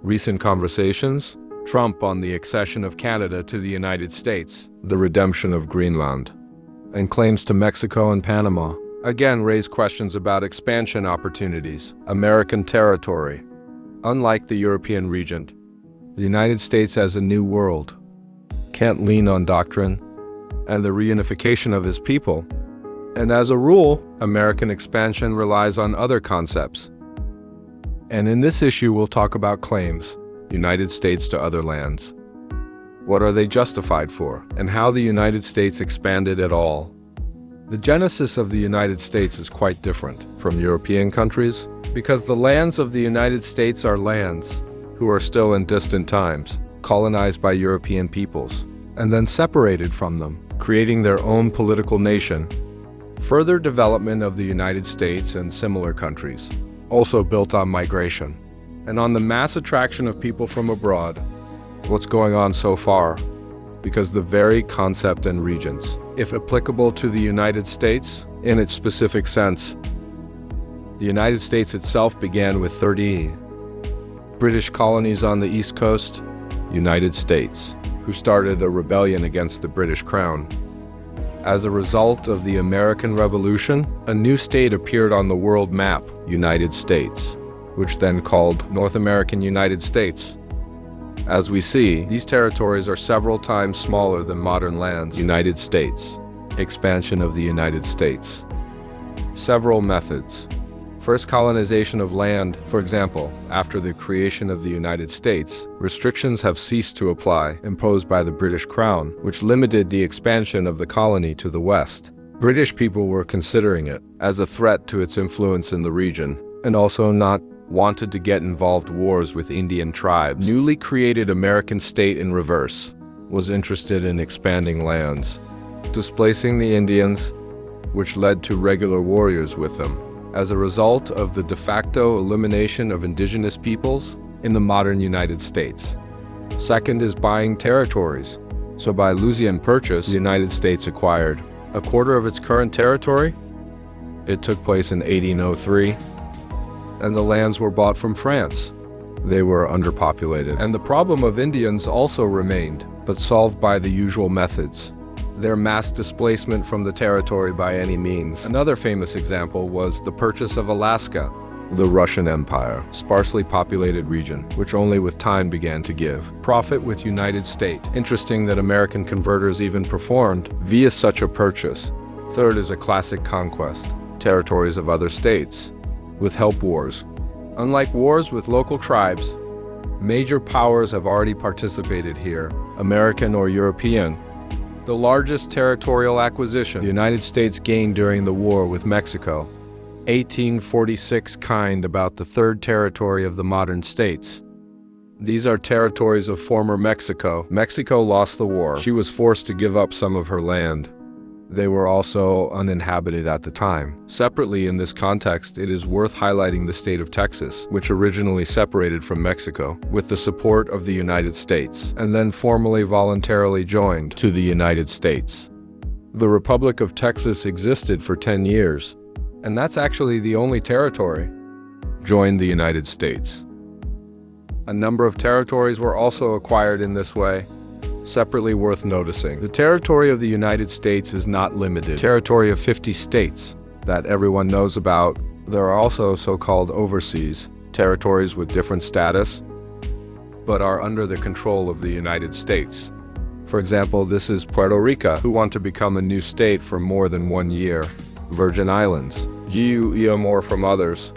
Recent conversations, Trump on the accession of Canada to the United States, the redemption of Greenland, and claims to Mexico and Panama, again raise questions about expansion opportunities, American territory. Unlike the European region, the United States has a new world, can't lean on doctrine, and the reunification of his people. And as a rule, American expansion relies on other concepts. And in this issue, we'll talk about claims, United States to other lands. What are they justified for, and how the United States expanded at all? The genesis of the United States is quite different from European countries because the lands of the United States are lands who are still in distant times colonized by European peoples and then separated from them, creating their own political nation. Further development of the United States and similar countries, also built on migration and on the mass attraction of people from abroad. What's going on so far? Because the very concept and regions, if applicable to the United States in its specific sense. The United States itself began with 30 British colonies on the East Coast, United States, who started a rebellion against the British Crown. As a result of the American Revolution, a new state appeared on the world map, United States, which then called North American United States. As we see, these territories are several times smaller than modern lands. United States. Expansion of the United States. Several methods. First, colonization of land. For example, after the creation of the United States, restrictions have ceased to apply, imposed by the British Crown, which limited the expansion of the colony to the west. British people were considering it as a threat to its influence in the region, and also not wanted to get involved wars with Indian tribes. Newly created American state in reverse was interested in expanding lands, displacing the Indians, which led to regular warriors with them. As a result of the de facto elimination of indigenous peoples in the modern United States. Second is buying territories. So by Louisiana Purchase, the United States acquired a quarter of its current territory. It took place in 1803, and the lands were bought from France. They were underpopulated, and the problem of Indians also remained, but solved by the usual methods. Their mass displacement from the territory by any means. Another famous example was the purchase of Alaska, the Russian Empire, sparsely populated region, which only with time began to give profit with United States. Interesting that American converters even performed via such a purchase. Third is a classic conquest, territories of other states, with help wars. Unlike wars with local tribes, major powers have already participated here, American or European. The largest territorial acquisition the United States gained during the war with Mexico, 1846 kind about the third territory of the modern states. These are territories of former Mexico. Mexico lost the war. She was forced to give up some of her land. They were also uninhabited at the time. Separately, in this context, it is worth highlighting the state of Texas, which originally separated from Mexico with the support of the United States, and then formally voluntarily joined to the United States. The Republic of Texas existed for 10 years, and that's actually the only territory joined the United States. A number of territories were also acquired in this way. Separately worth noticing, the territory of the United States is not limited. Territory of 50 states that everyone knows about. There are also so-called overseas territories with different status, but are under the control of the United States. For example, this is Puerto Rico, who want to become a new state for more than 1 year. Virgin Islands, more from others.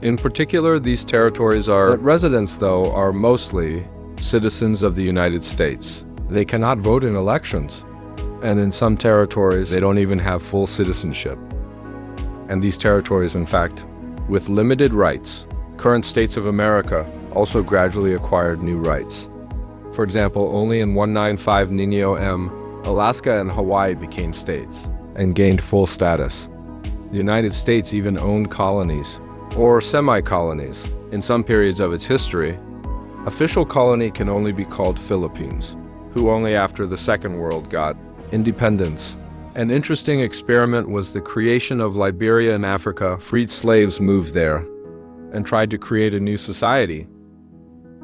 In particular, these territories are, residents though, are mostly citizens of the United States. They cannot vote in elections, and in some territories, they don't even have full citizenship. And these territories, in fact, with limited rights. Current states of America also gradually acquired new rights. For example, only in 195 Nino M, Alaska and Hawaii became states and gained full status. The United States even owned colonies, or semi-colonies, in some periods of its history. Official colony can only be called Philippines, who only after the Second World got independence. An interesting experiment was the creation of Liberia in Africa. Freed slaves moved there and tried to create a new society.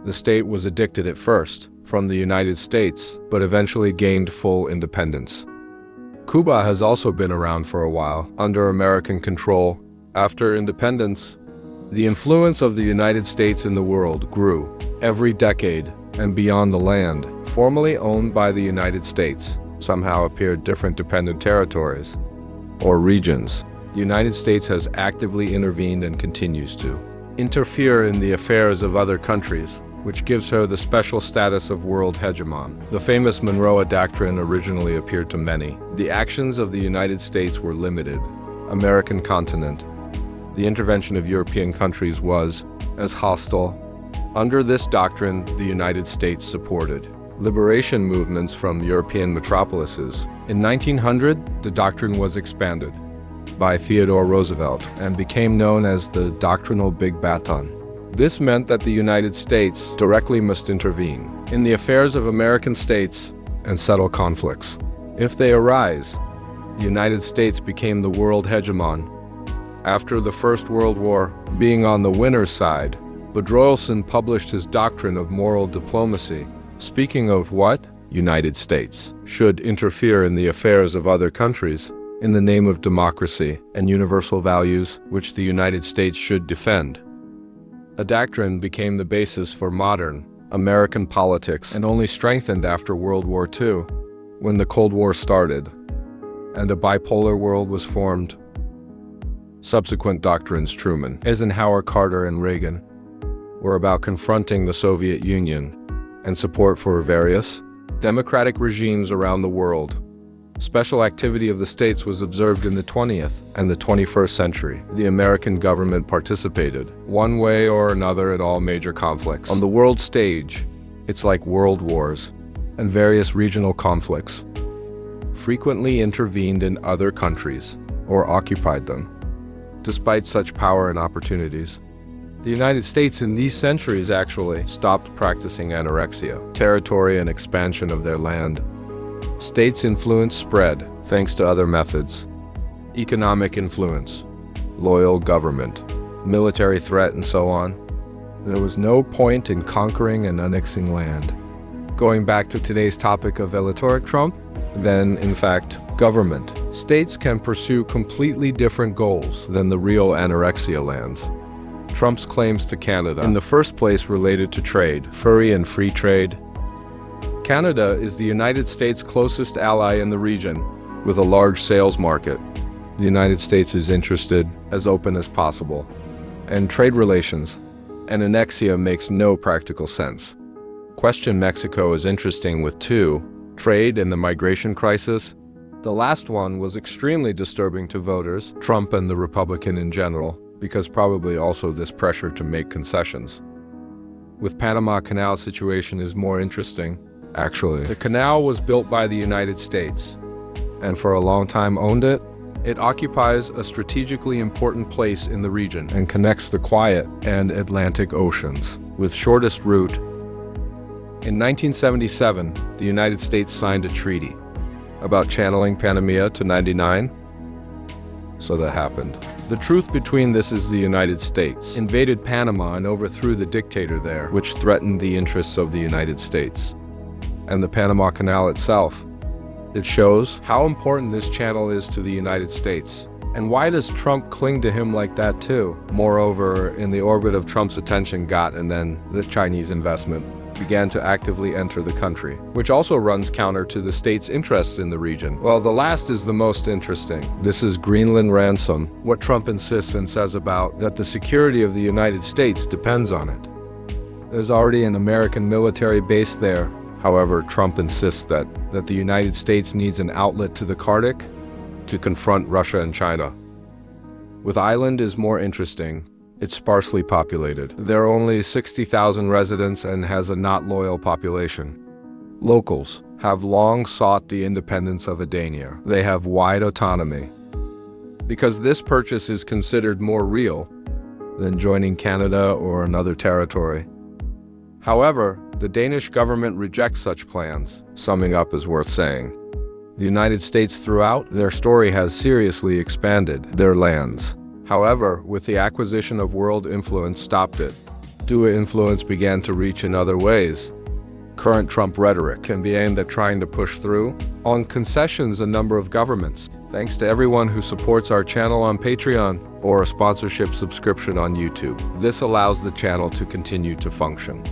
The state was addicted at first from the United States, but eventually gained full independence. Cuba has also been around for a while, under American control. After independence, the influence of the United States in the world grew every decade, and beyond the land, formerly owned by the United States, somehow appeared different dependent territories or regions. The United States has actively intervened and continues to interfere in the affairs of other countries, which gives her the special status of world hegemon. The famous Monroe Doctrine originally appeared to many. The actions of the United States were limited. American continent. The intervention of European countries was as hostile. Under this doctrine, the United States supported liberation movements from European metropolises. In 1900, the doctrine was expanded by Theodore Roosevelt and became known as the Doctrinal Big Baton. This meant that the United States directly must intervene in the affairs of American states and settle conflicts. If they arise, the United States became the world hegemon. After the First World War, being on the winner's side, Bedroelson published his doctrine of moral diplomacy, speaking of what? United States should interfere in the affairs of other countries in the name of democracy and universal values which the United States should defend. A doctrine became the basis for modern American politics and only strengthened after World War II, when the Cold War started and a bipolar world was formed. Subsequent doctrines, Truman, Eisenhower, Carter, and Reagan, were about confronting the Soviet Union and support for various democratic regimes around the world. Special activity of the states was observed in the 20th and the 21st century. The American government participated, one way or another, in all major conflicts. On the world stage, it's like world wars and various regional conflicts. Frequently intervened in other countries or occupied them. Despite such power and opportunities, the United States in these centuries actually stopped practicing anorexia, territory and expansion of their land. States' influence spread thanks to other methods. Economic influence, loyal government, military threat, and so on. There was no point in conquering and annexing land. Going back to today's topic of rhetoric, Trump, then, in fact, government. States can pursue completely different goals than the real anorexia lands. Trump's claims to Canada, in the first place, related to trade, free and free trade. Canada is the United States' closest ally in the region, with a large sales market. The United States is interested, as open as possible, and trade relations. And annexia makes no practical sense. Question Mexico is interesting with two, trade and the migration crisis. The last one was extremely disturbing to voters, Trump and the Republican in general, because probably also this pressure to make concessions. With Panama Canal situation is more interesting, actually. The canal was built by the United States, and for a long time owned it. It occupies a strategically important place in the region and connects the quiet and Atlantic Oceans, with shortest route. In 1977, the United States signed a treaty about channeling Panama to 99. So that happened. The truth between this is the United States invaded Panama and overthrew the dictator there, which threatened the interests of the United States. And the Panama Canal itself. It shows how important this channel is to the United States. And why does Trump cling to him like that too? Moreover, in the orbit of Trump's attention got and then the Chinese investment began to actively enter the country, which also runs counter to the state's interests in the region. Well, the last is the most interesting. This is Greenland ransom, what Trump insists and says about that the security of the United States depends on it. There's already an American military base there. However, Trump insists that the United States needs an outlet to the Arctic to confront Russia and China. With Island is more interesting. It's sparsely populated. There are only 60,000 residents and has a not loyal population. Locals have long sought the independence of Adania. They have wide autonomy. Because this purchase is considered more real than joining Canada or another territory. However, the Danish government rejects such plans. Summing up is worth saying. The United States throughout their story has seriously expanded their lands. However, with the acquisition of world influence stopped it. DUA influence began to reach in other ways. Current Trump rhetoric can be aimed at trying to push through on concessions a number of governments. Thanks to everyone who supports our channel on Patreon or a sponsorship subscription on YouTube. This allows the channel to continue to function.